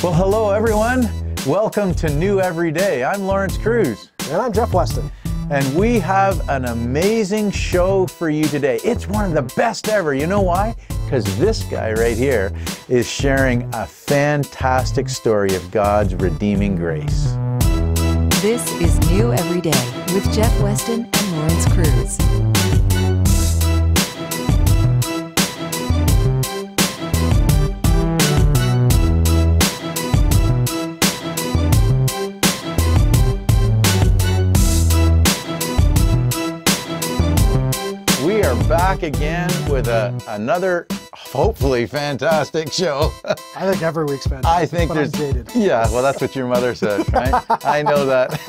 Well, hello everyone. Welcome to New Every Day. I'm Lawrence Cruz. And I'm Jeff Weston. And we have an amazing show for you today. It's one of the best ever. You know why? Because this guy right here is sharing a fantastic story of God's redeeming grace. This is New Every Day with Jeff Weston and Lawrence Cruz. We are back again with another hopefully fantastic show. I think every week's fantastic. I think but there's, I'm dated. yeah, well, that's what your mother said, right? I know that.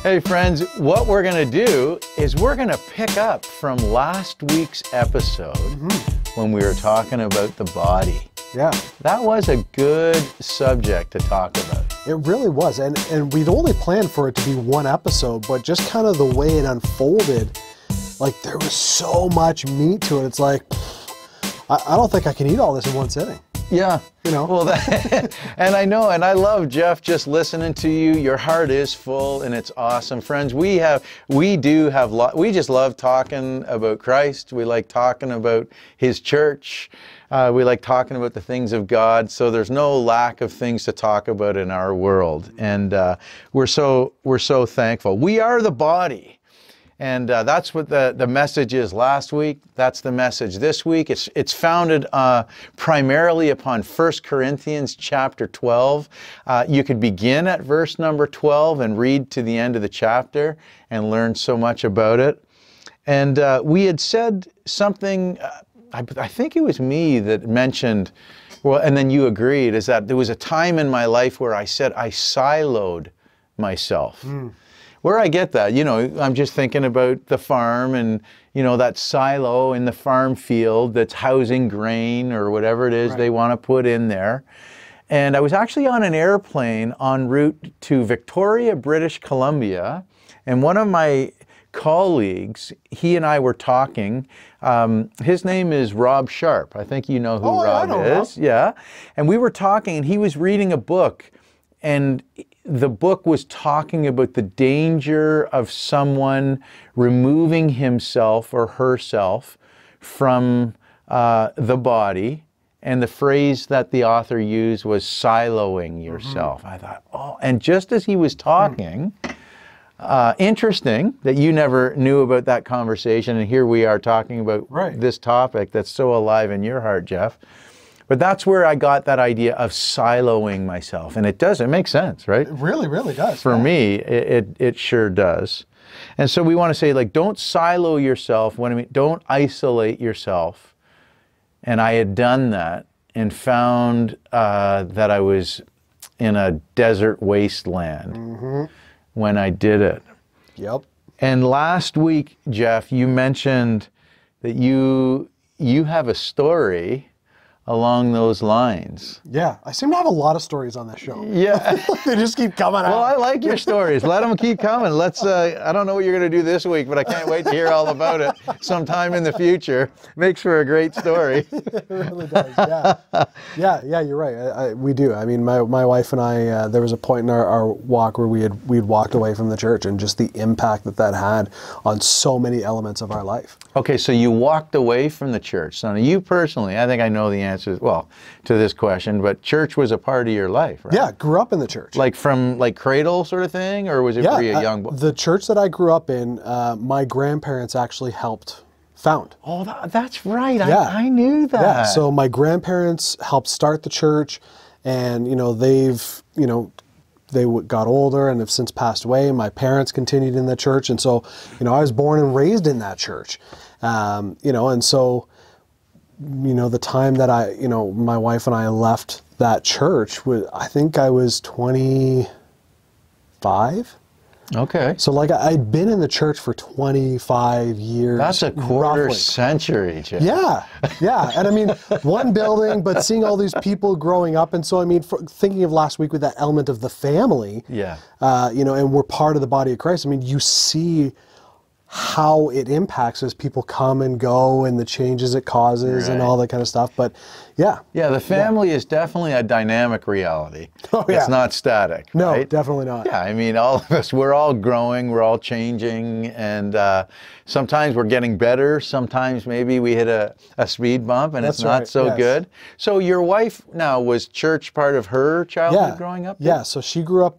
Hey friends, what we're gonna do is we're gonna pick up from last week's episode when we were talking about the body. Yeah. That was a good subject to talk about. It really was. And we'd only planned for it to be one episode, but just kind of the way it unfolded, like there was so much meat to it. It's like, I don't think I can eat all this in one sitting. Yeah. You know? Well, and I know, and I love, Jeff, just listening to you. Your heart is full and it's awesome. Friends, we just love talking about Christ. We like talking about His church. We like talking about the things of God. So there's no lack of things to talk about in our world. And we're so thankful. We are the body. And that's what the message is last week. That's the message this week. It's founded primarily upon 1 Corinthians chapter 12. You could begin at verse number 12 and read to the end of the chapter and learn so much about it. And we had said something, I think it was me that mentioned, well, and then you agreed, is that there was a time in my life where I said I siloed myself. Where I get that, you know, I'm just thinking about the farm and, you know, that silo in the farm field that's housing grain or whatever it is they want to put in there. And I was actually on an airplane en route to Victoria, British Columbia, and one of my colleagues, he and I were talking. His name is Rob Sharp. I think you know who Rob is. Yeah. And we were talking and he was reading a book, and the book was talking about the danger of someone removing himself or herself from the body. And the phrase that the author used was siloing yourself. I thought, oh, and just as he was talking, interesting that you never knew about that conversation, and here we are talking about this topic that's so alive in your heart, Jeff. But that's where I got that idea of siloing myself. And it makes sense, right? It really, really does. For me, it sure does. And so we want to say, like, don't silo yourself. Don't isolate yourself. And I had done that and found that I was in a desert wasteland when I did it. Yep. And last week, Jeff, you mentioned that you have a story along those lines. Yeah, I seem to have a lot of stories on this show. Yeah. They just keep coming out. Well, I like your stories. Let them keep coming. Let's, I don't know what you're going to do this week, but I can't wait to hear all about it sometime in the future. Makes for a great story. It really does, yeah. Yeah, you're right. We do. I mean, my wife and I, there was a point in our walk where we'd walked away from the church, and just the impact that had on so many elements of our life. Okay, so you walked away from the church. So you personally, I think I know the answer, well, to this question, but church was a part of your life, right? Yeah, grew up in the church. Like from like cradle sort of thing, or was it for you a young boy? The church that I grew up in, my grandparents actually helped found. Oh, that's right. Yeah. I knew that. Yeah, so my grandparents helped start the church, and, you know, they got older and have since passed away. My parents continued in the church, and so, you know, I was born and raised in that church. You know, and so, you know, the time that my wife and I left that church, I think I was 25. Okay. So like I'd been in the church for 25 years. That's a quarter roughly. Century, Jim. Yeah, yeah. And I mean, one building, but seeing all these people growing up. And so, I mean, thinking of last week with that element of the family, yeah. You know, and we're part of the body of Christ. I mean, you see how it impacts as people come and go and the changes it causes and all that kind of stuff. But yeah. Yeah, the family is definitely a dynamic reality. Oh, yeah. It's not static. No, right? definitely not. Yeah, I mean, all of us, we're all growing, we're all changing, and sometimes we're getting better. Sometimes maybe we hit a speed bump and it's not so good. So your wife now, was church part of her childhood growing up? Yeah, so she grew up,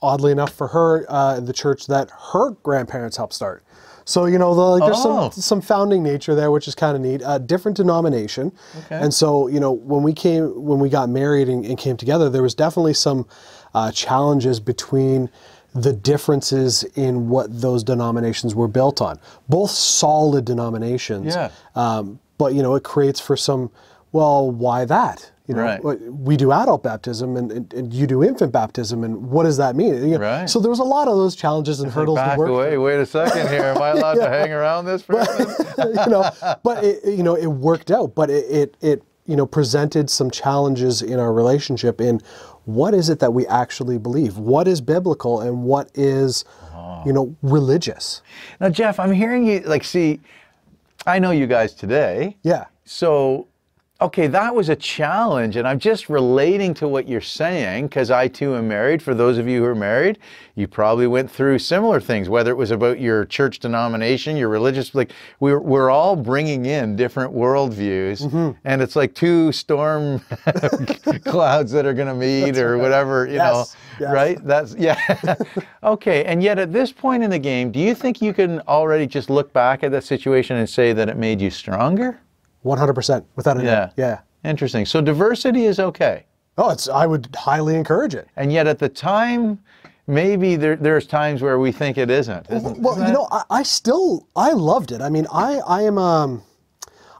oddly enough for her, the church that her grandparents helped start. So, you know, there's some founding nature there, which is kind of neat. Different denomination. Okay. And so, you know, when we got married and came together, there was definitely some challenges between the differences in what those denominations were built on. Both solid denominations. Yeah. But, you know, it creates for some, well, why that? You know, we do adult baptism and you do infant baptism, and what does that mean? You know, so there was a lot of those challenges and hurdles to work through. Wait a second here. Am I allowed to hang around this for a minute? You know, but it worked out. But it you know, presented some challenges in our relationship in what is it that we actually believe? What is biblical and what is, you know, religious? Now, Jeff, I'm hearing you, like, see, I know you guys today. Yeah. So, okay, that was a challenge, and I'm just relating to what you're saying, because I too am married. For those of you who are married, you probably went through similar things, whether it was about your church denomination, your religious, like, we're all bringing in different worldviews, and it's like two storm clouds that are going to meet or whatever, you know, right? That's, okay, and yet at this point in the game, do you think you can already just look back at that situation and say that it made you stronger? 100%, without a doubt. Yeah. Interesting. So diversity is okay. Oh, I would highly encourage it. And yet at the time, maybe there's times where we think it isn't. Well, you know, I loved it. I mean, I'm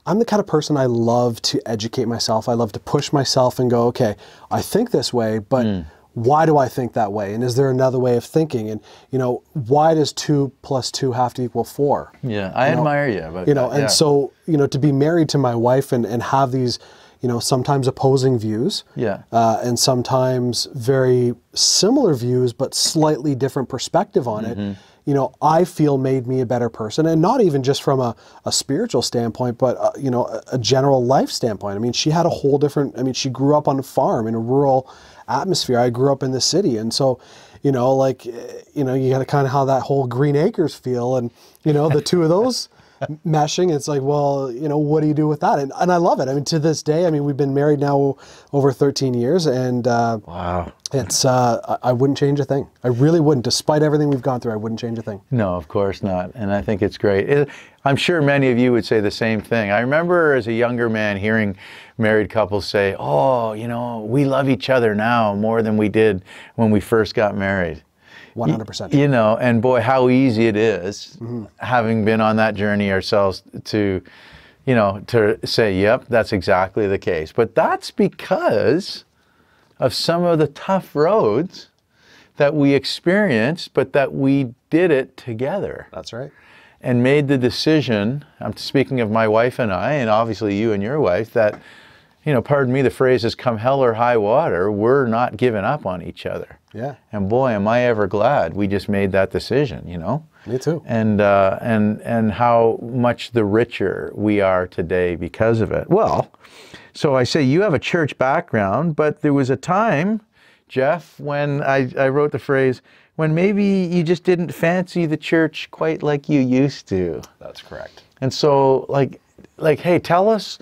the kind of person, I love to educate myself. I love to push myself and go, okay, I think this way, but why do I think that way? And is there another way of thinking? And, you know, why does 2 + 2 have to equal 4? Yeah, I admire you. But you know, and so, you know, to be married to my wife and have these, you know, sometimes opposing views, and sometimes very similar views, but slightly different perspective on it, you know, I feel made me a better person. And not even just from a spiritual standpoint, but, you know, a general life standpoint. I mean, she had a whole different, I mean, she grew up on a farm in a rural atmosphere. I grew up in the city. And so, you know, like, you know, you got to kind of how that whole Green Acres feel. And, you know, the two of those meshing, it's like, well, you know, what do you do with that? And I love it. I mean, to this day, I mean, we've been married now over 13 years, and wow, it's I wouldn't change a thing. I really wouldn't. Despite everything we've gone through, I wouldn't change a thing. No, of course not. And I think it's great. I'm sure many of you would say the same thing. I remember as a younger man hearing married couples say, oh, you know, we love each other now more than we did when we first got married. 100%. You know, and boy, how easy it is, having been on that journey ourselves, to, you know, to say, yep, that's exactly the case. But that's because of some of the tough roads that we experienced, but that we did it together. That's right. And made the decision, I'm speaking of my wife and I, and obviously you and your wife, that, you know, pardon me, the phrase is come hell or high water, we're not giving up on each other. Yeah. And boy, am I ever glad we just made that decision, you know? Me too. And how much the richer we are today because of it. Well, so I say you have a church background, but there was a time, Jeff, when I wrote the phrase, when maybe you just didn't fancy the church quite like you used to. That's correct. And so, like, hey, tell us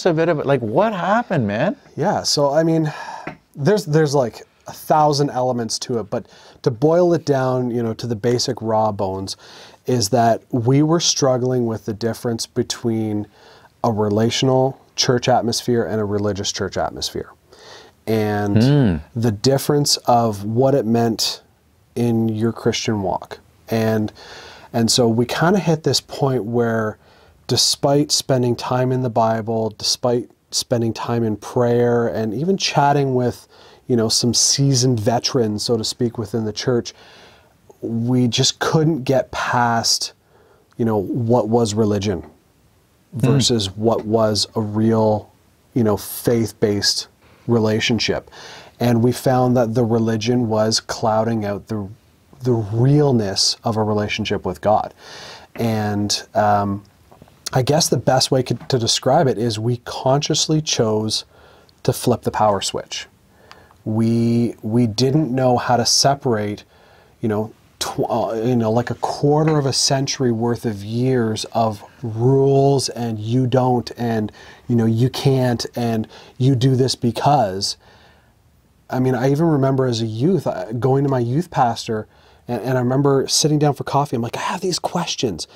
a bit of it. Like, what happened, man? Yeah. So, I mean, there's like 1,000 elements to it, but to boil it down, you know, to the basic raw bones, is that we were struggling with the difference between a relational church atmosphere and a religious church atmosphere, and the difference of what it meant in your Christian walk. And so we kind of hit this point where, despite spending time in the Bible, despite spending time in prayer, and even chatting with, you know, some seasoned veterans, so to speak, within the church, we just couldn't get past, you know, what was religion versus what was a real, you know, faith-based relationship. And we found that the religion was clouding out the realness of a relationship with God. And I guess the best way to describe it is we consciously chose to flip the power switch. We didn't know how to separate, like a quarter of a century worth of years of rules and you don't, and you can't, and you do this because. I mean, I even remember as a youth going to my youth pastor, and I remember sitting down for coffee. I'm like, I have these questions.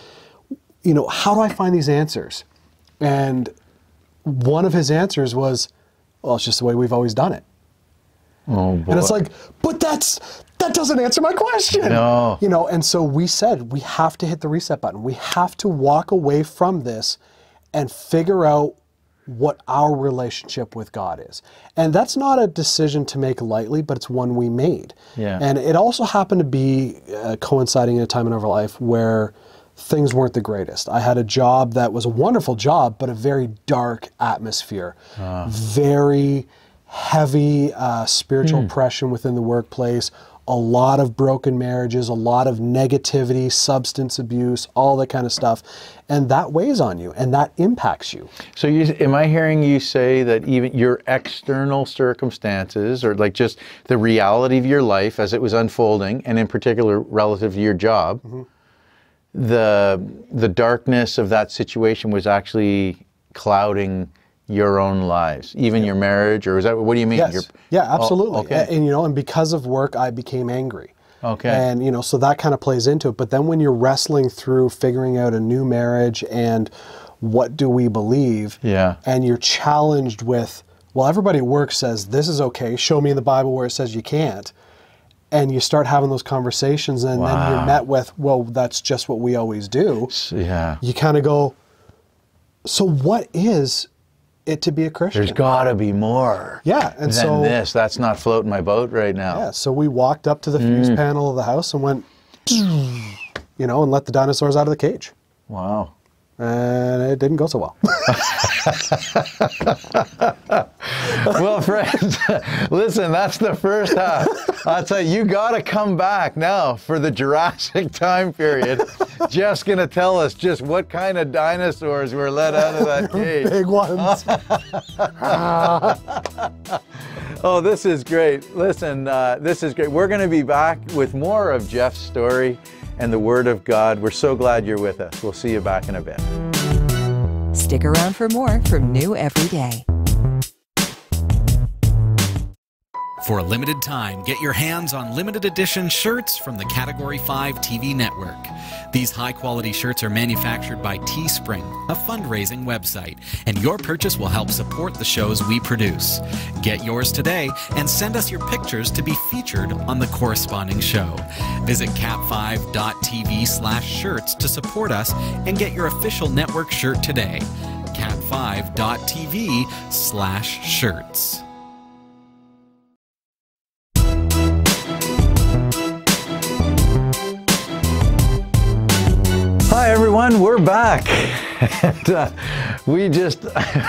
How do I find these answers? And one of his answers was, well, it's just the way we've always done it. Oh, boy. And it's like, but that doesn't answer my question. No. And so we said, we have to hit the reset button. We have to walk away from this and figure out what our relationship with God is. And that's not a decision to make lightly, but it's one we made. Yeah. And it also happened to be coinciding in a time in our life where things weren't the greatest. I had a job that was a wonderful job, but a very dark atmosphere. Very heavy spiritual oppression within the workplace, a lot of broken marriages, a lot of negativity, substance abuse, all that kind of stuff. And that weighs on you and that impacts you. So am I hearing you say that even your external circumstances, or like just the reality of your life as it was unfolding, and in particular relative to your job, the darkness of that situation was actually clouding your own lives, even your marriage, or is that, what do you mean? Yes. Yeah, absolutely. Oh, okay. And because of work, I became angry. Okay. And, so that kind of plays into it. But then when you're wrestling through figuring out a new marriage and what do we believe? Yeah. And you're challenged with, well, everybody at work says this is okay. Show me in the Bible where it says you can't. And you start having those conversations, and then you're met with, well, that's just what we always do. Yeah. You kind of go, so what is it to be a Christian? There's got to be more. Yeah, and than this. That's not floating my boat right now. Yeah, so we walked up to the fuse panel of the house and went, and let the dinosaurs out of the cage. Wow. And it didn't go so well. Well, friends, listen, that's the first half. I'll tell you, you got to come back now for the Jurassic time period. Jeff's going to tell us just what kind of dinosaurs were let out of that cage. Big ones. Oh, this is great. Listen, this is great. We're going to be back with more of Jeff's story and the Word of God. We're so glad you're with us. We'll see you back in a bit. Stick around for more from New Every Day. For a limited time, get your hands on limited edition shirts from the Category 5 TV network. These high-quality shirts are manufactured by Teespring, a fundraising website, and your purchase will help support the shows we produce. Get yours today and send us your pictures to be featured on the corresponding show. Visit cat5.tv/shirts to support us and get your official network shirt today. cat5.tv/shirts. Hi everyone, we're back. And, I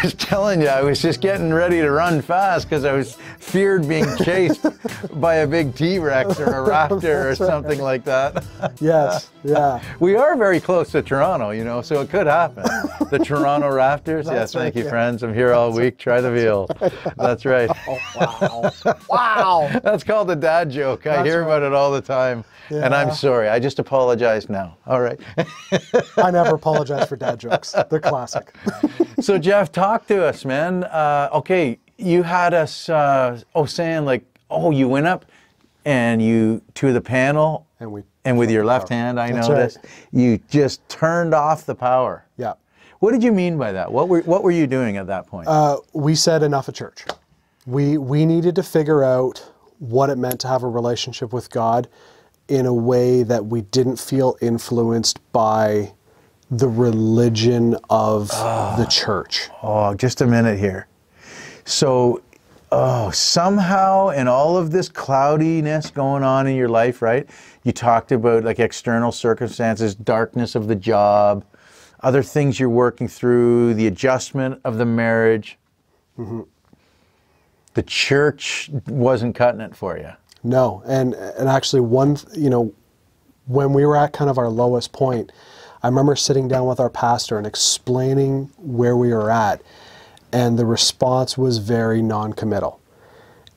was telling you, I was just getting ready to run fast because I was feared being chased by a big T-Rex or a raptor or something like that. Yes, yeah. We are very close to Toronto, so it could happen. The Toronto Raptors. Yes, thank you, friends. I'm here all week. Try the veal. That's right. Oh, wow. Wow. That's called a dad joke. I hear about it all the time. Yeah. And I'm sorry. I just apologize now. All right. I never apologize for dad jokes. They're classic. So Jeff, talk to us, man. Okay, you had us saying like, you went up and you to the panel and with your left hand, I noticed, you just turned off the power. Yeah. What did you mean by that? What were you doing at that point? We said enough of church. We needed to figure out what it meant to have a relationship with God in a way that we didn't feel influenced by the religion of the church. Oh, just a minute here. So, somehow in all of this cloudiness going on in your life, right? You talked about like external circumstances, darkness of the job, other things you're working through, the adjustment of the marriage. Mm-hmm. The church wasn't cutting it for you. No, and actually when we were at kind of our lowest point, I remember sitting down with our pastor and explaining where we were at, and the response was very non-committal.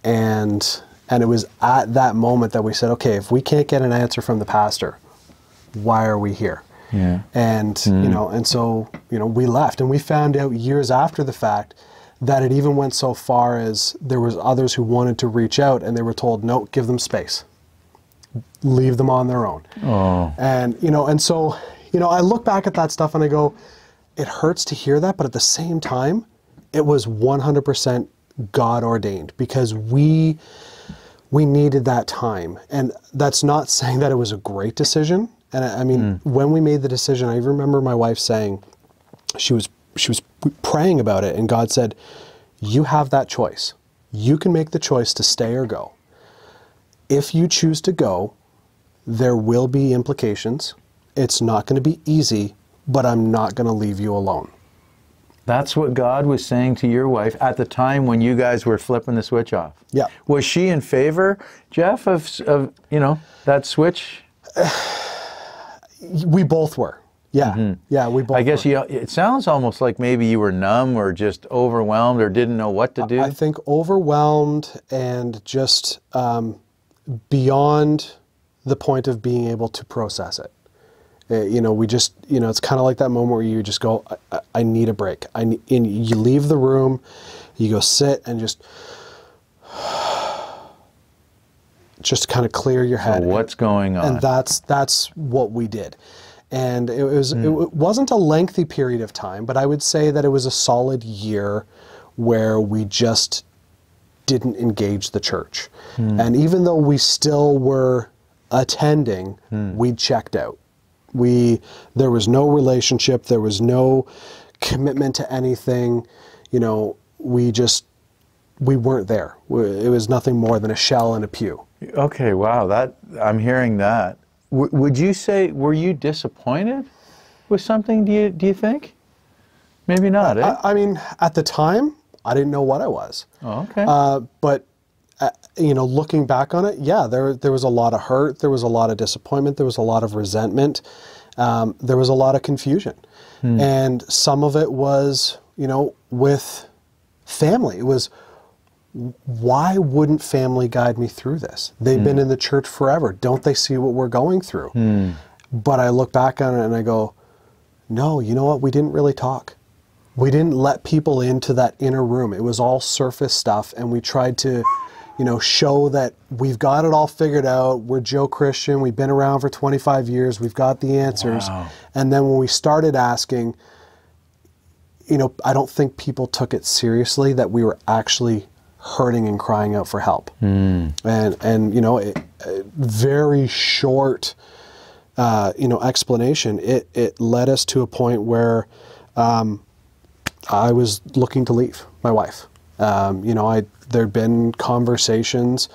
And it was at that moment that we said, okay, if we can't get an answer from the pastor, why are we here? Yeah. And, so we left, and we found out years after the fact that it even went so far as there was others who wanted to reach out, and they were told, no, give them space. Leave them on their own. Oh. And, and so, I look back at that stuff and I go, it hurts to hear that, but at the same time, it was 100% God ordained, because we needed that time. And that's not saying that it was a great decision. And I mean, when we made the decision, I remember my wife saying, she was praying about it, and God said, you have that choice. You can make the choice to stay or go. If you choose to go, there will be implications. It's not going to be easy, but I'm not going to leave you alone. That's what God was saying to your wife at the time when you guys were flipping the switch off. Yeah. Was she in favor, Jeff, of that switch? We both were. Yeah. Mm-hmm. Yeah, we both I guess were. it sounds almost like maybe you were numb or just overwhelmed or didn't know what to do. I think overwhelmed and just beyond the point of being able to process it. We just, it's kind of like that moment where you just go, I need a break. And you leave the room, you go sit and just kind of clear your head. So what's going on? And that's what we did. And it wasn't a lengthy period of time, but I would say that it was a solid year where we just didn't engage the church. And even though we still were attending, we checked out. There was no relationship, there was no commitment to anything. We weren't there. It was nothing more than a shell in a pew. Okay, wow, I'm hearing that. Would you say, were you disappointed with something, do you think? Maybe not, eh? I mean, at the time, I didn't know what I was. Oh, okay. But looking back on it, yeah, there was a lot of hurt, there was a lot of disappointment, there was a lot of resentment, there was a lot of confusion. And some of it was, with family. It was, why wouldn't family guide me through this? They've been in the church forever. Don't they see what we're going through? But I look back on it and I go, no, you know what? We didn't really talk. We didn't let people into that inner room. It was all surface stuff, and we tried to, show that we've got it all figured out. We're Joe Christian. We've been around for 25 years. We've got the answers. Wow. And then when we started asking, I don't think people took it seriously that we were actually hurting and crying out for help. And very short, explanation. It led us to a point where I was looking to leave my wife. There'd been conversations,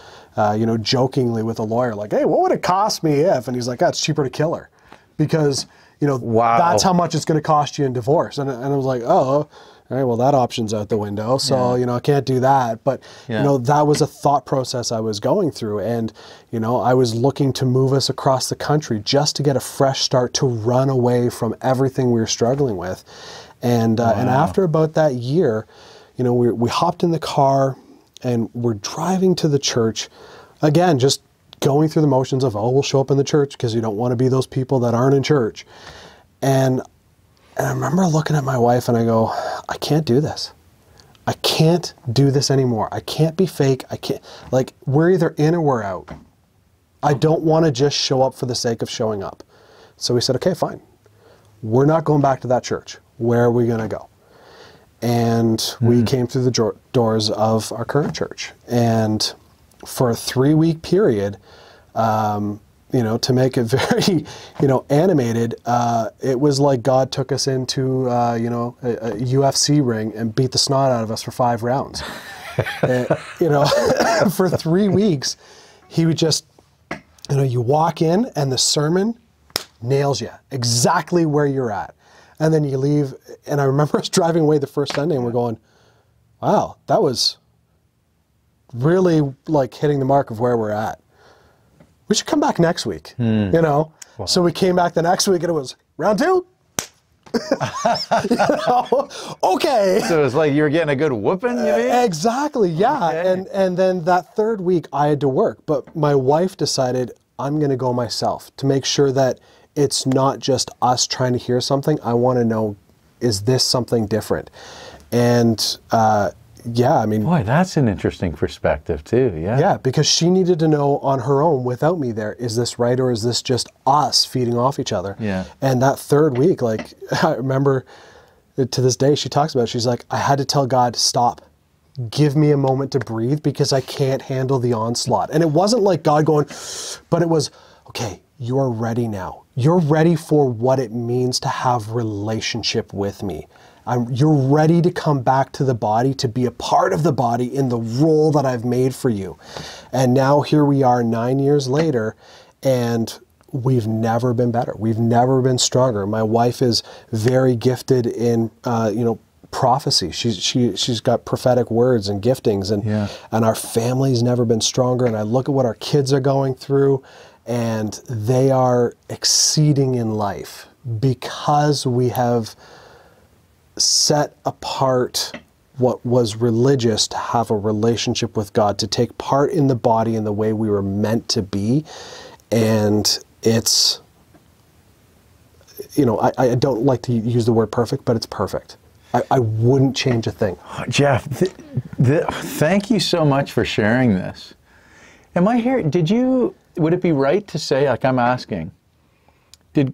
jokingly with a lawyer, like, hey, what would it cost me if? And he's like, it's cheaper to kill her, because, wow, that's how much it's going to cost you in divorce. And I was like, oh, all right, well, that option's out the window. So, I can't do that. But, that was a thought process I was going through. And, I was looking to move us across the country just to get a fresh start, to run away from everything we were struggling with. And after about that year, we hopped in the car and we're driving to the church. Again, just going through the motions of, we'll show up in the church because you don't want to be those people that aren't in church. And I remember looking at my wife and I go, I can't do this. I can't do this anymore. I can't be fake. I can't, we're either in or we're out. I don't want to just show up for the sake of showing up. So we said, okay, fine. We're not going back to that church. Where are we going to go? And we came through the doors of our current church. And for a 3-week period, to make it very, animated, it was like God took us into, a UFC ring and beat the snot out of us for 5 rounds. For 3 weeks, he would just, you walk in and the sermon nails you exactly where you're at. And then you leave, and I remember us driving away the first Sunday and we're going, wow, that was really hitting the mark of where we're at. We should come back next week, Wow. So we came back the next week and it was round two. You know? Okay. So it's like you were getting a good whooping, you mean? Exactly, yeah. Okay. And then that third week I had to work, but my wife decided I'm going to go myself to make sure that it's not just us trying to hear something. I want to know, is this something different? And yeah, I mean... Boy, that's an interesting perspective too, yeah. Yeah, because she needed to know on her own without me there, is this right or is this just us feeding off each other? Yeah. And that third week, like, I remember to this day, she talks about it, she's like, I had to tell God, stop. Give me a moment to breathe because I can't handle the onslaught. And it wasn't like God going, but it was, okay, you are ready now. You're ready for what it means to have relationship with me. You're ready to come back to the body, to be a part of the body in the role that I've made for you. And now here we are 9 years later, and we've never been better. We've never been stronger. My wife is very gifted in, prophecy. She's got prophetic words and giftings, and our family's never been stronger. And I look at what our kids are going through, and they are exceeding in life because we have set apart what was religious to have a relationship with God, to take part in the body in the way we were meant to be. And it's, I don't like to use the word perfect, but it's perfect. I wouldn't change a thing. Jeff, thank you so much for sharing this. Am I here? Would it be right to say, like I'm asking,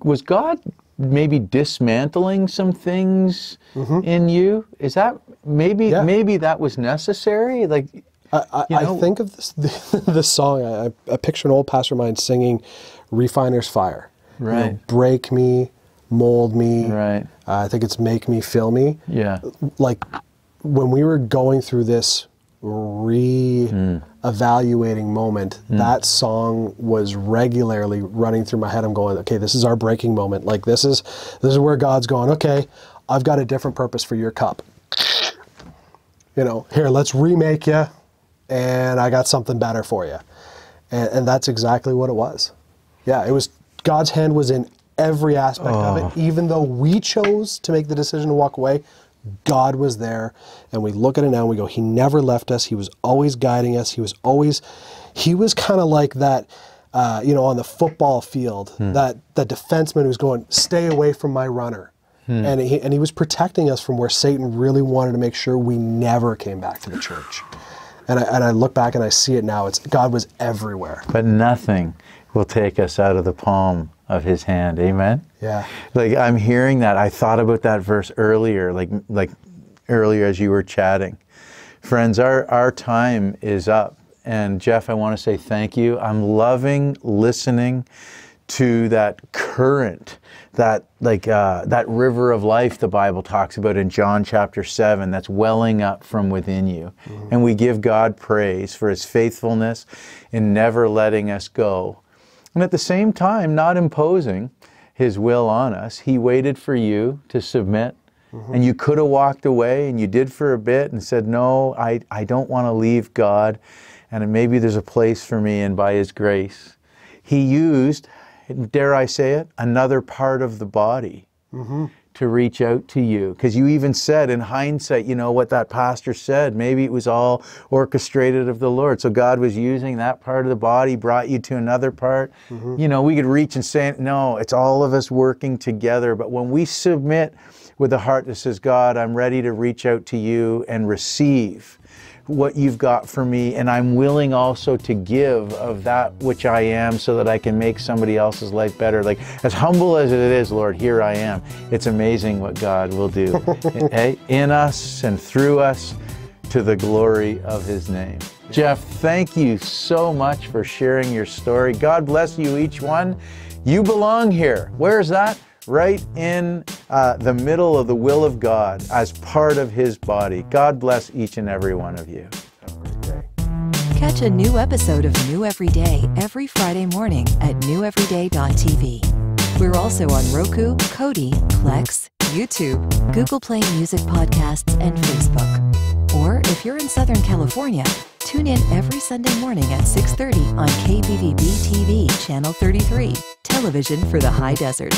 was God maybe dismantling some things in you? Is that maybe that was necessary? Like, I think of this song. I picture an old pastor of mine singing "Refiner's Fire." Right. Break me, mold me. Right. I think it's make me, fill me. Yeah. Like when we were going through this re-evaluating moment, that song was regularly running through my head. I'm going, okay, this is our breaking moment. Like this is where God's going, okay, I've got a different purpose for your cup. Here, let's remake you, and I got something better for you. And that's exactly what it was. Yeah, it was, God's hand was in every aspect of it. Even though we chose to make the decision to walk away, God was there, and we look at it now and we go, he never left us. He was always guiding us. He was kind of like that, on the football field, that defenseman who's going, stay away from my runner. And he was protecting us from where Satan really wanted to make sure we never came back to the church. And I look back and I see it now. God was everywhere. But nothing will take us out of the palm of his hand. Amen? Yeah. Like I'm hearing that. I thought about that verse earlier, like earlier as you were chatting. Friends, our time is up. And Jeff, I want to say thank you. I'm loving listening to that current, that river of life the Bible talks about in John chapter 7 that's welling up from within you. And we give God praise for his faithfulness in never letting us go. And at the same time, not imposing his will on us. He waited for you to submit. And you could have walked away, and you did for a bit and said, no, I don't want to leave God. And maybe there's a place for me, and by his grace, he used, dare I say it, another part of the body to reach out to you. Because you even said in hindsight, what that pastor said, maybe it was all orchestrated of the Lord. So God was using that part of the body, brought you to another part. We could reach and say, no, it's all of us working together. But when we submit with a heart that says, God, I'm ready to reach out to you and receive what you've got for me, and I'm willing also to give of that which I am so that I can make somebody else's life better. Like, as humble as it is, Lord, here I am. It's amazing what God will do in us and through us to the glory of his name. Jeff, thank you so much for sharing your story. God bless you, each one. You belong here. Where's that? Right in the middle of the will of God as part of his body. God bless each and every one of you. Have a great day. Catch a new episode of New Every Day every Friday morning at neweveryday.tv. We're also on Roku, Kodi, Plex, YouTube, Google Play Music Podcasts, and Facebook. Or if you're in Southern California, tune in every Sunday morning at 6:30 on KBVB TV, Channel 33, television for the high desert.